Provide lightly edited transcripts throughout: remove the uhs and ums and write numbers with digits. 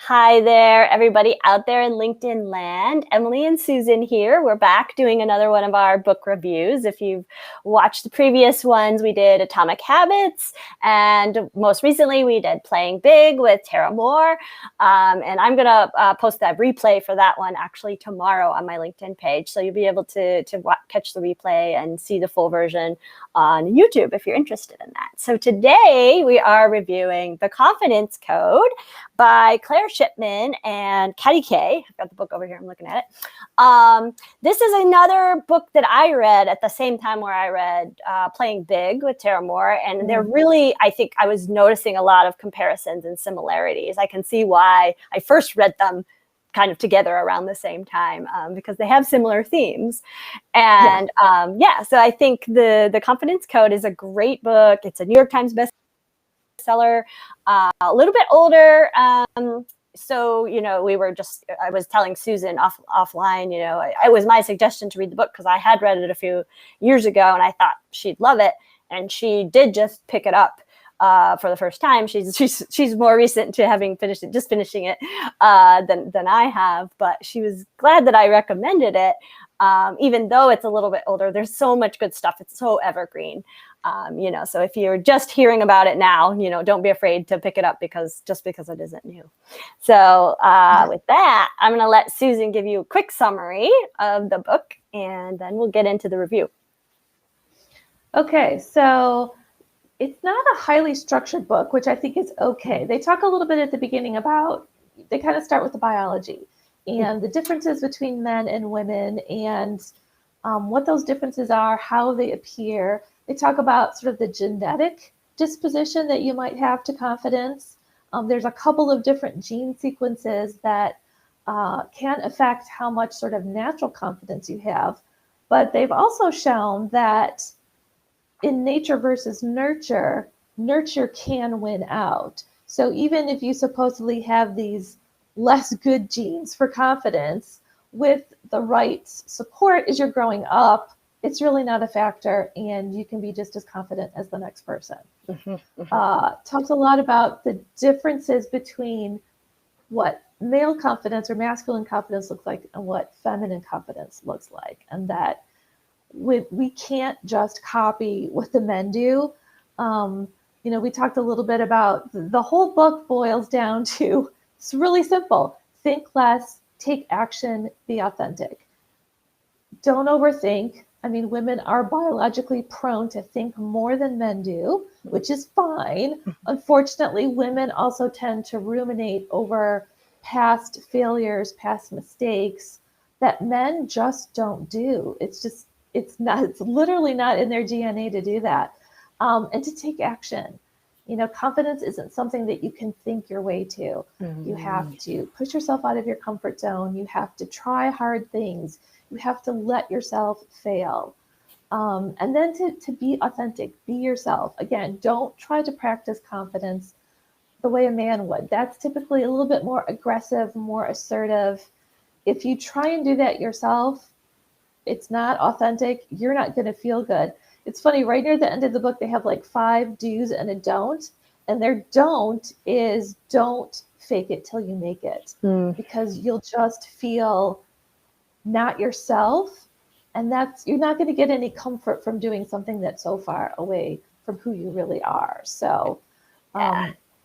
Hi there, everybody out there in LinkedIn land. Emily and Susan here. We're back doing another one of our book reviews. If you've watched the previous ones, we did Atomic Habits, and most recently we did Playing Big with Tara Moore. And I'm going to post that replay for that one actually tomorrow on my LinkedIn page. So you'll be able to catch the replay and see the full version on YouTube if you're interested in that. So today we are reviewing The Confidence Code by Claire Shipman and Katty. I've got the book over here. I'm looking at it. This is another book that I read at the same time where I read Playing Big with Tara Moore. And they're really, I think I was noticing a lot of comparisons and similarities. I can see why I first read them kind of together around the same time because they have similar themes. And so I think the Confidence Code is a great book. It's a New York Times bestseller, a little bit older. So, I was telling Susan offline, it was my suggestion to read the book because I had read it a few years ago and I thought she'd love it. And she did just pick it up for the first time. She's more recent to having finishing it than I have, but she was glad that I recommended it. Even though it's a little bit older, there's so much good stuff. It's so evergreen. So if you're just hearing about it now, don't be afraid to pick it up because it isn't new. So with that, I'm going to let Susan give you a quick summary of the book, and then we'll get into the review. Okay, so it's not a highly structured book, which I think is okay. They talk a little bit at the beginning about, they kind of start with the biology and the differences between men and women and what those differences are, how they appear. They talk about sort of the genetic disposition that you might have to confidence. There's a couple of different gene sequences that can affect how much sort of natural confidence you have. But they've also shown that in nature versus nurture, nurture can win out. So even if you supposedly have these less good genes for confidence, with the right support as you're growing up, it's really not a factor, and you can be just as confident as the next person. Talks a lot about the differences between what male confidence or masculine confidence looks like and what feminine confidence looks like, and that we can't just copy what the men do. We talked a little bit about the whole book boils down to, it's really simple. Think less, take action, be authentic. Don't overthink. I mean, women are biologically prone to think more than men do, which is fine. Unfortunately, women also tend to ruminate over past failures, past mistakes that men just don't do. It's literally not in their DNA to do that. And to take action. Confidence isn't something that you can think your way to. You have to push yourself out of your comfort zone. You have to try hard things. You have to let yourself fail. And then to be authentic, be yourself. Again, don't try to practice confidence the way a man would. That's typically a little bit more aggressive, more assertive. If you try and do that yourself, it's not authentic. You're not going to feel good. It's funny, right near the end of the book, they have like 5 do's and a don't. And their don't is don't fake it till you make it. Because you'll just feel not yourself. And you're not going to get any comfort from doing something that's so far away from who you really are. So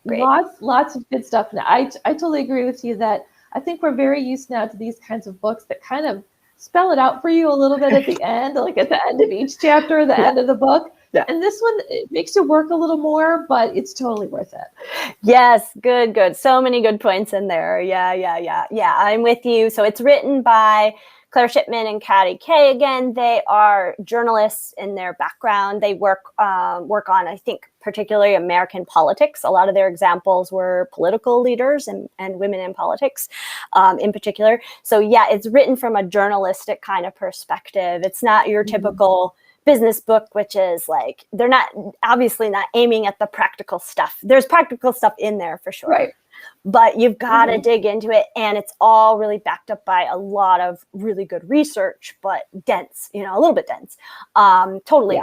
lots of good stuff. Now, I totally agree with you that I think we're very used now to these kinds of books that kind of spell it out for you a little bit at the end, like at the end of each chapter, the end of the book. Yeah. And this one, it makes it work a little more, but it's totally worth it. Yes, good. So many good points in there. Yeah, I'm with you. So it's written by Claire Shipman and Katty. Again, they are journalists in their background. They work on, I think, particularly American politics. A lot of their examples were political leaders and women in politics in particular. So yeah, it's written from a journalistic kind of perspective. It's not your typical business book, which is like, they're not obviously not aiming at the practical stuff. There's practical stuff in there for sure. Right. But you've got to dig into it, and it's all really backed up by a lot of really good research, but dense, a little bit dense. Totally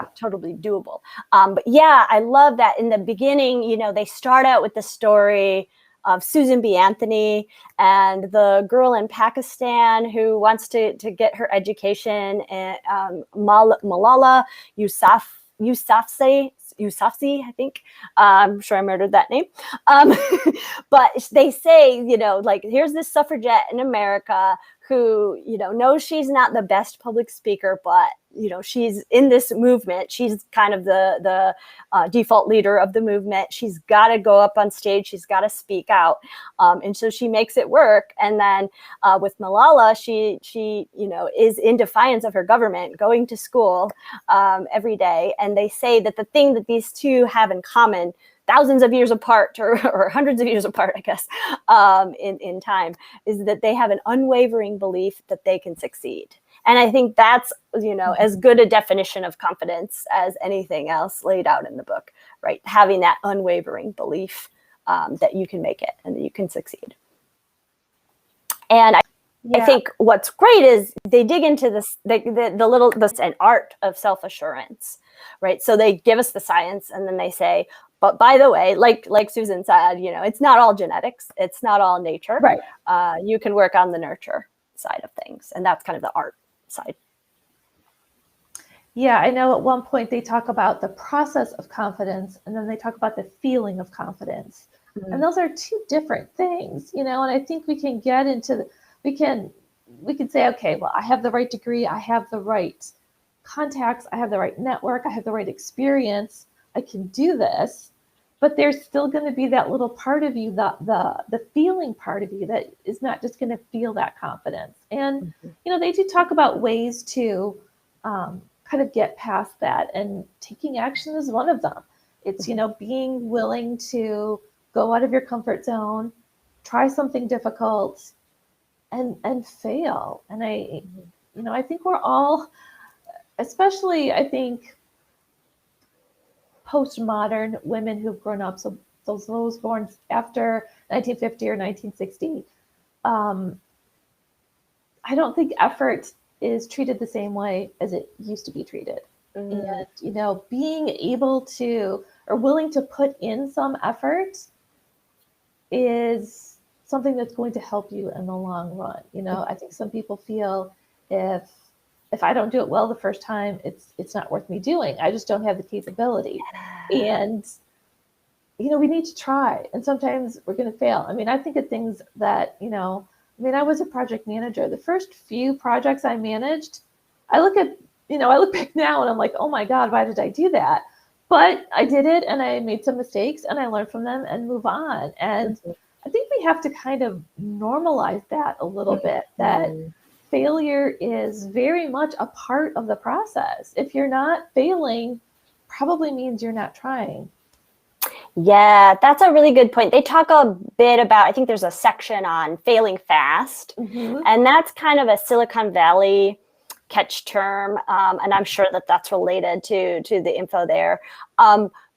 doable. But yeah, I love that in the beginning, they start out with the story of Susan B. Anthony and the girl in Pakistan who wants to get her education, and Malala Yousafzai, I think. I'm sure I murdered that name. But they say, like, here's this suffragette in America who, knows she's not the best public speaker, but, she's in this movement. She's kind of the default leader of the movement. She's got to go up on stage. She's got to speak out. And so she makes it work. And then with Malala, she is in defiance of her government, going to school every day. And they say that the thing that these two have in common, thousands of years apart, or hundreds of years apart, I guess, in time, is that they have an unwavering belief that they can succeed. And I think that's, as good a definition of confidence as anything else laid out in the book, right? Having that unwavering belief that you can make it and that you can succeed. And I think what's great is they dig into this, an art of self-assurance, right? So they give us the science, and then they say, but by the way, like Susan said, it's not all genetics. It's not all nature. Right. You can work on the nurture side of things. And that's kind of the art side. Yeah, I know at one point they talk about the process of confidence, and then they talk about the feeling of confidence. Mm-hmm. And those are two different things, and I think we can get into we can say, okay, well, I have the right degree, I have the right contacts, I have the right network, I have the right experience, I can do this, but there's still going to be that little part of you, the feeling part of you, that is not just going to feel that confidence. And, they do talk about ways to kind of get past that, and taking action is one of them. It's, being willing to go out of your comfort zone, try something difficult, and fail. And I think we're all, especially, I think, postmodern women who've grown up, so those born after 1950 or 1960, I don't think effort is treated the same way as it used to be treated. Mm-hmm. And, being able to, or willing to put in some effort is something that's going to help you in the long run. I think some people feel if I don't do it well the first time, it's not worth me doing. I just don't have the capability. And, we need to try. And sometimes we're going to fail. I mean, I think of things that, I was a project manager. The first few projects I managed, I look back now and I'm like, oh my God, why did I do that? But I did it, and I made some mistakes, and I learned from them and move on. And I think we have to kind of normalize that a little bit, that failure is very much a part of the process. If you're not failing, probably means you're not trying. Yeah, that's a really good point. They talk a bit about, I think there's a section on failing fast, and that's kind of a Silicon Valley catch term, and I'm sure that that's related to the info there.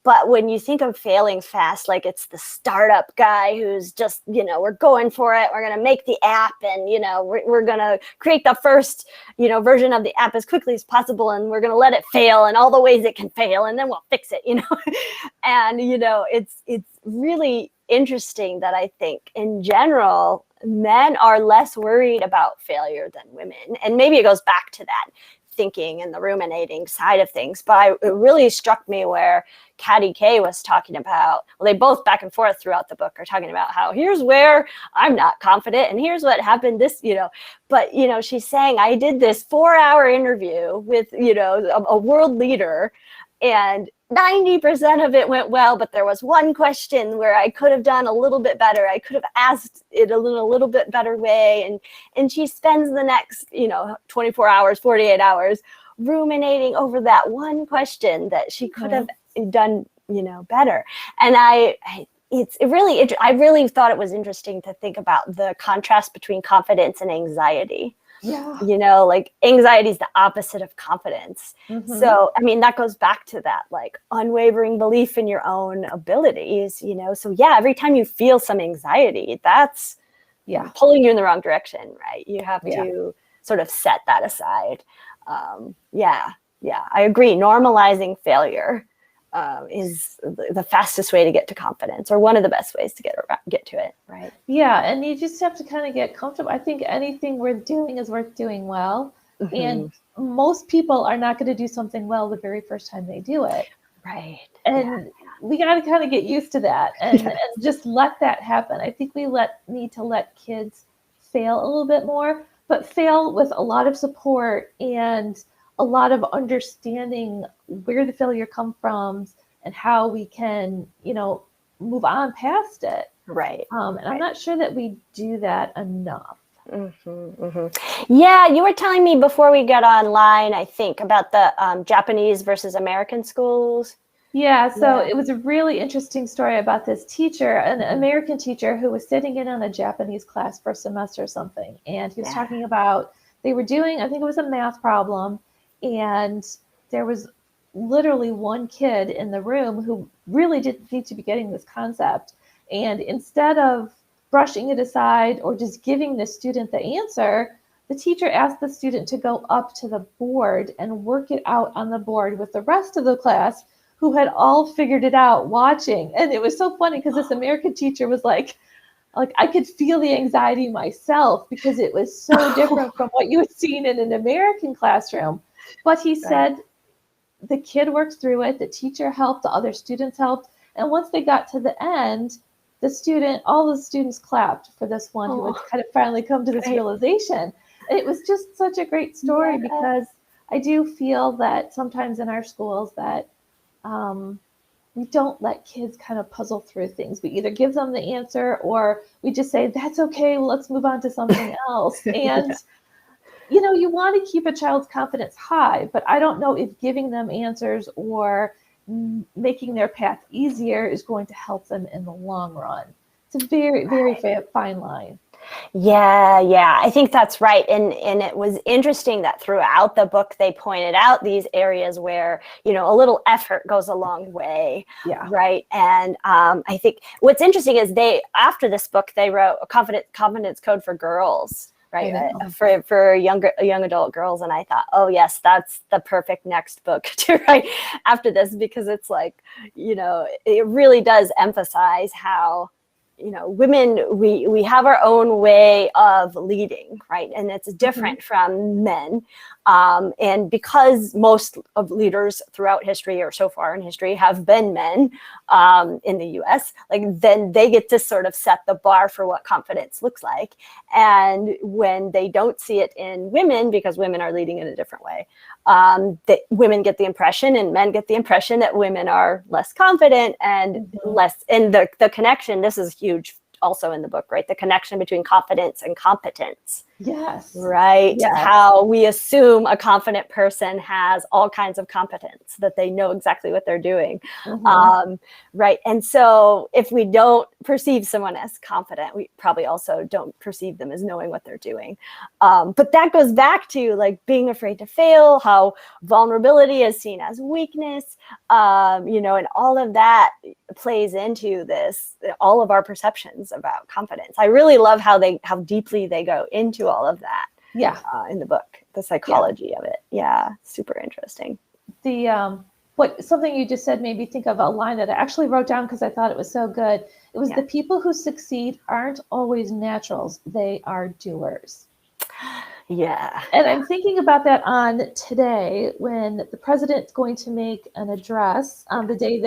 But when you think of failing fast, like it's the startup guy who's just, we're going for it. We're going to make the app, and, we're going to create the first, version of the app as quickly as possible. And we're going to let it fail in all the ways it can fail. And then we'll fix it, and, it's really interesting that I think in general, men are less worried about failure than women. And maybe it goes back to that thinking and the ruminating side of things. But it really struck me where Katty K was talking about, well, they both back and forth throughout the book are talking about how here's where I'm not confident, and here's what happened this, but, she's saying, I did this 4-hour interview with, a world leader, and 90% of it went well, but there was one question where I could have done a little bit better. I could have asked it a little bit better way. And she spends the next, 24 hours, 48 hours ruminating over that one question that she could have done, better. And I really thought it was interesting to think about the contrast between confidence and anxiety. Yeah. Like anxiety is the opposite of confidence. So, that goes back to that, like unwavering belief in your own abilities, so yeah, every time you feel some anxiety, that's pulling you in the wrong direction, right? You have to sort of set that aside. I agree. Normalizing failure is the fastest way to get to confidence, or one of the best ways to get to it, right? Yeah, and you just have to kind of get comfortable. I think anything worth doing is worth doing well. Mm-hmm. And most people are not going to do something well the very first time they do it. Right. And we got to kind of get used to that and just let that happen. I think we need to let kids fail a little bit more, but fail with a lot of support and a lot of understanding where the failure comes from and how we can, move on past it. Right. And I'm not sure that we do that enough. Mm-hmm, mm-hmm. Yeah, you were telling me before we got online, I think, about the Japanese versus American schools. Yeah, so it was a really interesting story about this teacher, an American teacher who was sitting in on a Japanese class for a semester or something. And he was talking about, they were doing, I think it was a math problem, and there was literally one kid in the room who really didn't need to be getting this concept. And instead of brushing it aside or just giving the student the answer, the teacher asked the student to go up to the board and work it out on the board with the rest of the class, who had all figured it out watching. And it was so funny because this American teacher was like I could feel the anxiety myself because it was so different from what you had seen in an American classroom. But he said the kid worked through it, the teacher helped, the other students helped. And once they got to the end, all the students clapped for this one who had kind of finally come to this realization. And it was just such a great story because I do feel that sometimes in our schools that we don't let kids kind of puzzle through things. We either give them the answer or we just say, that's okay, well, let's move on to something else. And, you want to keep a child's confidence high, but I don't know if giving them answers or making their path easier is going to help them in the long run. It's a very, very fine line. Yeah, I think that's right. And it was interesting that throughout the book, they pointed out these areas where, a little effort goes a long way. Yeah. Right. And I think what's interesting is after this book, they wrote a confidence code for girls, right? For young adult girls. And I thought, oh yes, that's the perfect next book to write after this, because it's like, it really does emphasize how, women, we have our own way of leading, right? And it's different from men. And because most of leaders throughout history or so far in history have been men in the US, then they get to sort of set the bar for what confidence looks like. And when they don't see it in women, because women are leading in a different way, that women get the impression and men get the impression that women are less confident and less, and the connection, this is huge also in the book, right? The connection between confidence and competence. Yes. Right. Yes. How we assume a confident person has all kinds of competence, that they know exactly what they're doing. Right. And so if we don't perceive someone as confident, we probably also don't perceive them as knowing what they're doing. But that goes back to being afraid to fail, how vulnerability is seen as weakness, and all of that plays into this, all of our perceptions about confidence. I really love how deeply they go into all of that. In the book, the psychology of it. Yeah, super interesting. Something you just said made me think of a line that I actually wrote down because I thought it was so good. It was the people who succeed aren't always naturals, they are doers. Yeah. And I'm thinking about that on today when the president's going to make an address on the day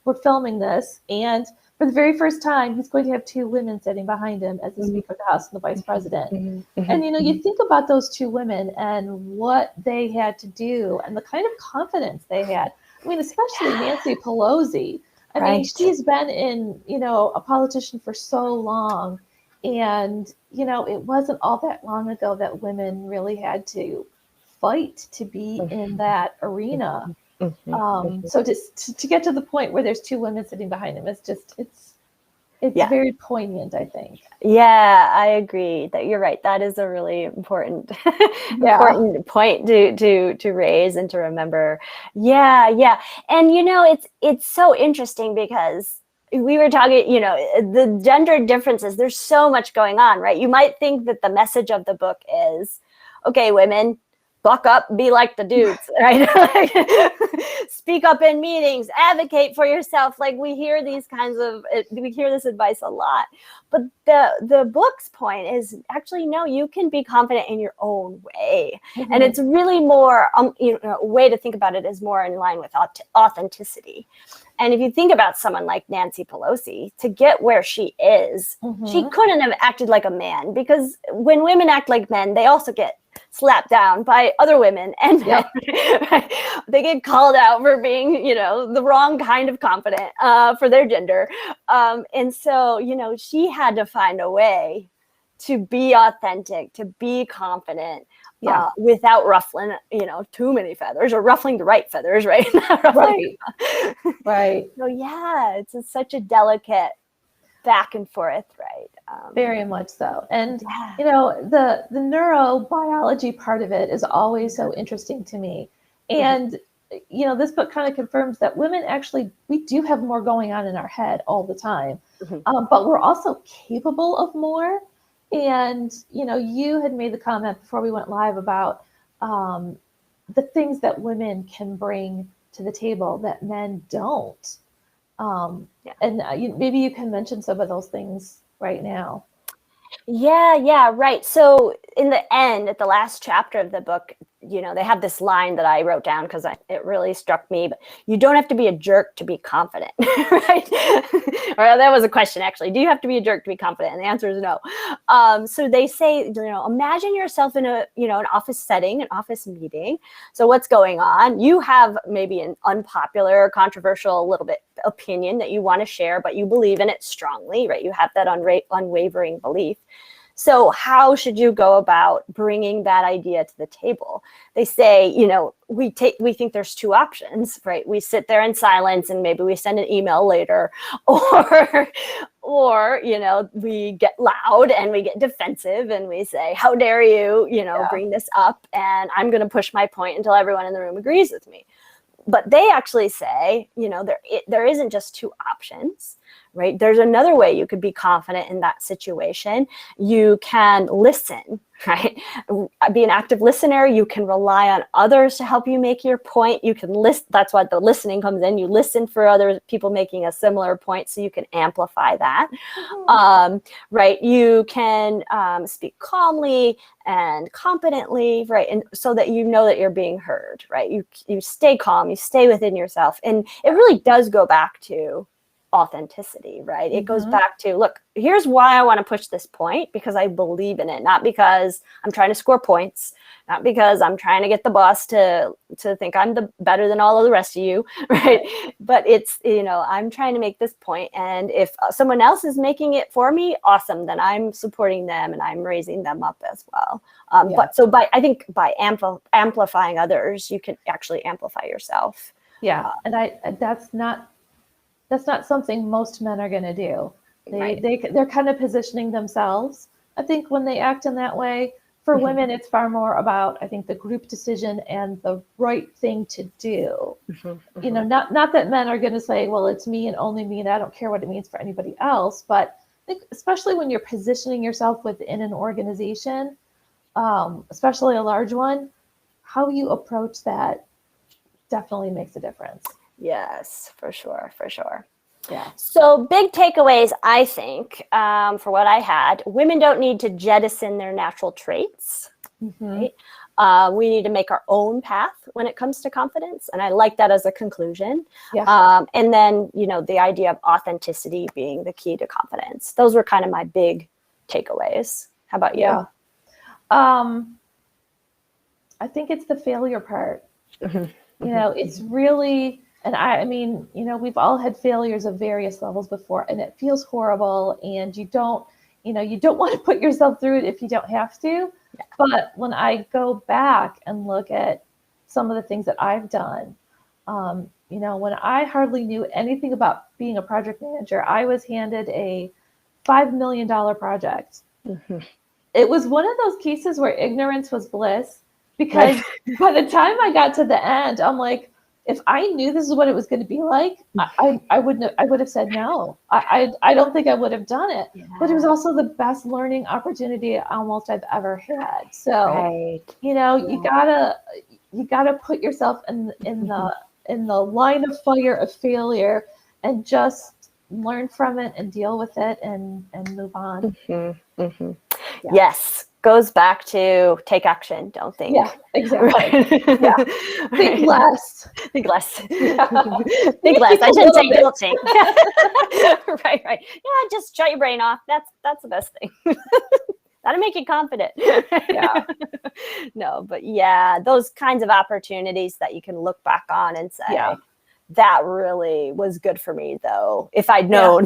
we're filming this. And for the very first time, he's going to have two women sitting behind him as the Speaker of the House and the Vice President. And, you think about those two women and what they had to do and the kind of confidence they had. I mean, especially Nancy Pelosi. I mean, she's been a politician for so long. And, it wasn't all that long ago that women really had to fight to be in that arena. So to get to the point where there's two women sitting behind him, it's very poignant, I think. Yeah, I agree that you're right. That is a really important point to raise and to remember. Yeah. And it's so interesting because we were talking, the gender differences, there's so much going on, right? You might think that the message of the book is, okay, women, buck up, be like the dudes, right? Speak up in meetings, advocate for yourself. Like we hear this advice a lot. But the book's point is actually, no, you can be confident in your own way. And it's really more, a way to think about it is more in line with authenticity. And if you think about someone like Nancy Pelosi, to get where she is, she couldn't have acted like a man, because when women act like men, they also get slapped down by other women, and men. They get called out for being, the wrong kind of confident for their gender. And so, she had to find a way to be authentic, to be confident, without ruffling, too many feathers, or ruffling the right feathers, right? Right. So it's such a delicate back and forth, right? Very much so. And, the neurobiology part of it is always so interesting to me. And, this book kind of confirms that women actually, we do have more going on in our head all the time, but we're also capable of more. And, you had made the comment before we went live about the things that women can bring to the table that men don't. And maybe you can mention some of those things right now. Yeah, right. So in the end, at the last chapter of the book, they have this line that I wrote down because it really struck me. But you don't have to be a jerk to be confident, right? Or that was a question, actually. Do you have to be a jerk to be confident? And the answer is no. So they say, imagine yourself in an office setting, an office meeting. So what's going on? You have maybe an unpopular, controversial, a little bit opinion that you want to share, but you believe in it strongly, right? You have that unwavering belief. So how should you go about bringing that idea to the table? They say, we think there's two options, right? We sit there in silence and maybe we send an email later, or we get loud and we get defensive and we say, how dare you, bring this up, and I'm going to push my point until everyone in the room agrees with me. But they actually say, there isn't just two options, right? There's another way you could be confident in that situation. You can listen, right? Be an active listener. You can rely on others to help you make your point. You can listen. That's why the listening comes in. You listen for other people making a similar point, so you can amplify that, right? You can speak calmly and competently, right? And so that that you're being heard, right? You stay calm, you stay within yourself. And it really does go back to authenticity, right? It goes back to, look, here's why I want to push this point, because I believe in it, not because I'm trying to score points, not because I'm trying to get the boss to think I'm better than all of the rest of you, right? But it's, I'm trying to make this point, and if someone else is making it for me, awesome, then I'm supporting them and I'm raising them up as well. But so I think by amplifying others, you can actually amplify yourself. Yeah, and that's not something most men are going to do. They're kind of positioning themselves. I think when they act in that way, for women, it's far more about, I think, the group decision and the right thing to do. Not that men are going to say, well, it's me and only me, and I don't care what it means for anybody else. But I think especially when you're positioning yourself within an organization, especially a large one, how you approach that definitely makes a difference. Yes, for sure. Yeah. So big takeaways, I think, for what I had: women don't need to jettison their natural traits. Right? We need to make our own path when it comes to confidence. And I like that as a conclusion. Yeah. And then, the idea of authenticity being the key to confidence. Those were kind of my big takeaways. How about you? Yeah. I think it's the failure part. It's really, and I mean, we've all had failures of various levels before, and it feels horrible, and you don't want to put yourself through it if you don't have to. Yeah. But when I go back and look at some of the things that I've done, when I hardly knew anything about being a project manager, I was handed a $5 million project. It was one of those cases where ignorance was bliss, because by the time I got to the end, I'm like, if I knew this is what it was going to be like, I would have said no. I don't think I would have done it. Yeah. But it was also the best learning opportunity almost I've ever had. So, Right. you gotta put yourself in the line of fire of failure and just learn from it and deal with it and move on. Mm-hmm. Mm-hmm. Yeah. Yes. Goes back to take action, don't think. Yeah, exactly. Right. Yeah. Think less. Think less. Yeah. Think less. I shouldn't say bit. don't think. Right. Yeah, just shut your brain off. That's the best thing. That'll make you confident. Yeah. No, but yeah, those kinds of opportunities that you can look back on and say, Yeah. that really was good for me, though. If I'd known,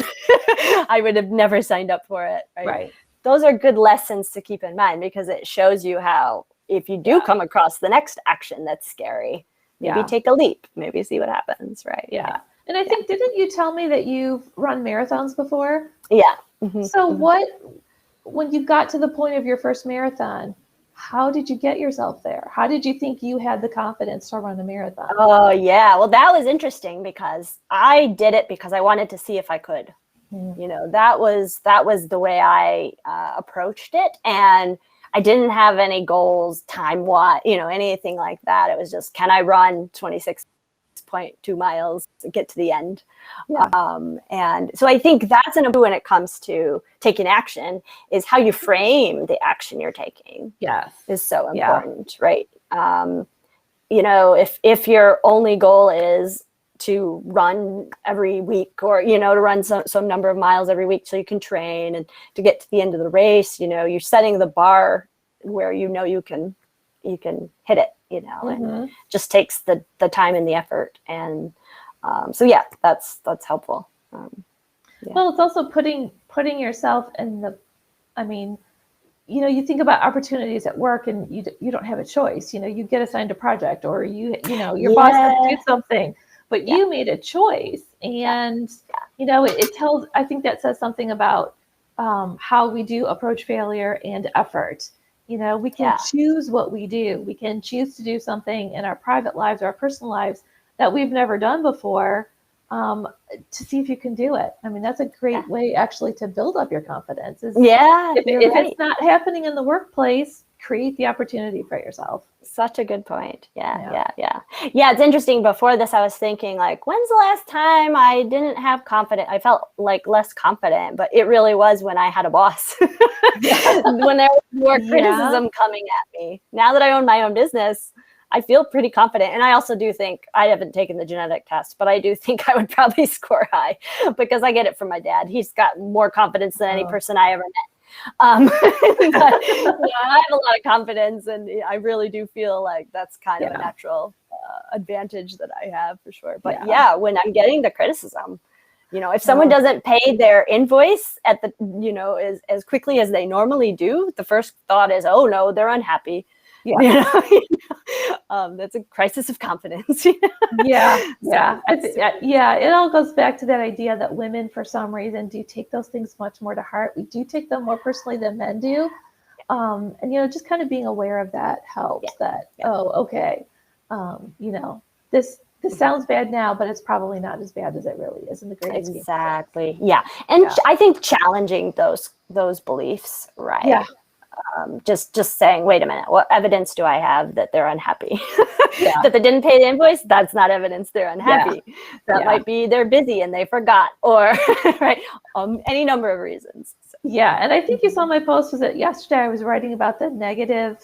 I would have never signed up for it. Right. Those are good lessons to keep in mind, because it shows you how, if you do come across the next action that's scary, maybe take a leap, maybe see what happens. Right. Yeah. And I think, didn't you tell me that you've run marathons before? Yeah. Mm-hmm. So when you got to the point of your first marathon, how did you get yourself there? How did you think you had the confidence to run a marathon? Oh, yeah. Well, that was interesting, because I did it because I wanted to see if I could. That was the way I approached it. And I didn't have any goals time-wise, anything like that. It was just, can I run 26.2 miles to get to the end? Yeah. And so I think that's when it comes to taking action, is how you frame the action you're taking. Yes. Is so important, right? If your only goal is to run every week, or to run some number of miles every week so you can train and to get to the end of the race, you're setting the bar where you can hit it, and just takes the time and the effort. And so yeah, that's helpful. Well, it's also putting yourself in the, you think about opportunities at work, and you don't have a choice. You get assigned a project, or your boss has to do something, but you made a choice. And it tells, I think that says something about how we do approach failure and effort. We can choose what we do. We can choose to do something in our private lives or our personal lives that we've never done before, to see if you can do it. That's a great way actually to build up your confidence. If it's not happening in the workplace, create the opportunity for yourself. Such a good point. Yeah. It's interesting. Before this, I was thinking, like, when's the last time I didn't have confidence? I felt like less confident, but it really was when I had a boss. When there was more criticism coming at me. Now that I own my own business, I feel pretty confident. And I also do think, I haven't taken the genetic test, but I do think I would probably score high, because I get it from my dad. He's got more confidence than any person I ever met. But, I have a lot of confidence, and I really do feel like that's kind of a natural advantage that I have, for sure. But when I'm getting the criticism, if someone doesn't pay their invoice at the, as quickly as they normally do, the first thought is, oh no, they're unhappy. That's a crisis of confidence. It all goes back to that idea that women, for some reason, do take those things much more to heart. We do take them more personally than men do. And just kind of being aware of that helps. This sounds bad now, but it's probably not as bad as it really is in the great scheme. Exactly. Yeah. And I think challenging those beliefs, right? Yeah. Just saying, wait a minute, what evidence do I have that they're unhappy? That they didn't pay the invoice? That's not evidence they're unhappy. That might be they're busy and they forgot, or any number of reasons. So. Yeah, and I think you saw my post, was that yesterday I was writing about the negative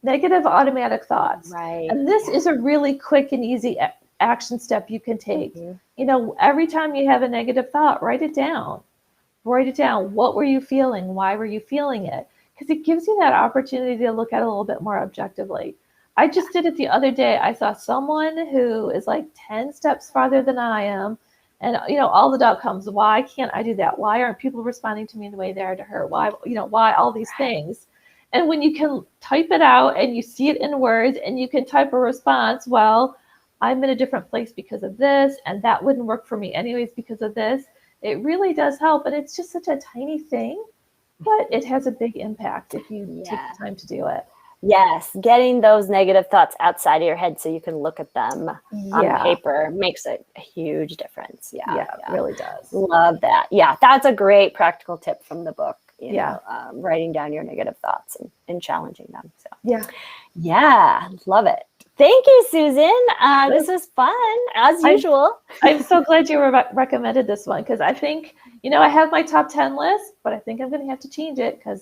automatic thoughts. Right. And this is a really quick and easy action step you can take. Every time you have a negative thought, write it down. What were you feeling? Why were you feeling it? Because it gives you that opportunity to look at it a little bit more objectively. I just did it the other day. I saw someone who is like 10 steps farther than I am. And, all the outcomes. Why can't I do that? Why aren't people responding to me the way they are to her? Why all these things? And when you can type it out and you see it in words and you can type a response, well, I'm in a different place because of this, and that wouldn't work for me anyways because of this. It really does help. And it's just such a tiny thing, but it has a big impact if you take the time to do it. Yes, getting those negative thoughts outside of your head so you can look at them on paper makes a huge difference. Yeah, it really does. Love that. Yeah, that's a great practical tip from the book. You know, writing down your negative thoughts and challenging them. So yeah, love it. Thank you, Susan. This was fun, as usual. I'm so glad you recommended this one, because I think, you know, I have my top 10 list, but I think I'm going to have to change it, because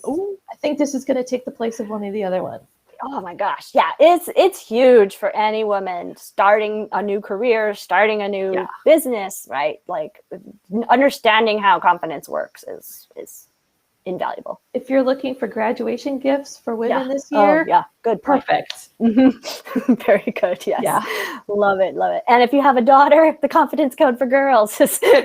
I think this is going to take the place of one of the other ones. Oh my gosh. Yeah, it's huge for any woman starting a new career, starting a new business, right? Like understanding how confidence works is invaluable. If you're looking for graduation gifts for women this year, good. Perfect. Very good. Yes. Yeah. Love it. And if you have a daughter, the confidence code for girls is a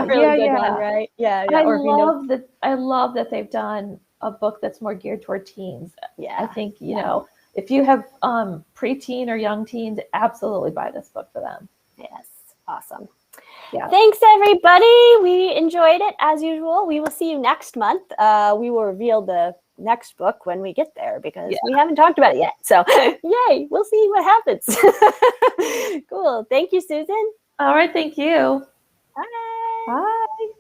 really good one, right? Yeah. I love that they've done a book that's more geared toward teens. Yeah. I think, you know, if you have preteen or young teens, absolutely buy this book for them. Yes. Awesome. Yeah. Thanks, everybody. We enjoyed it as usual. We will see you next month. We will reveal the next book when we get there, because we haven't talked about it yet. So yay, we'll see what happens. Cool. Thank you, Susan. All right. Thank you. Bye. Bye.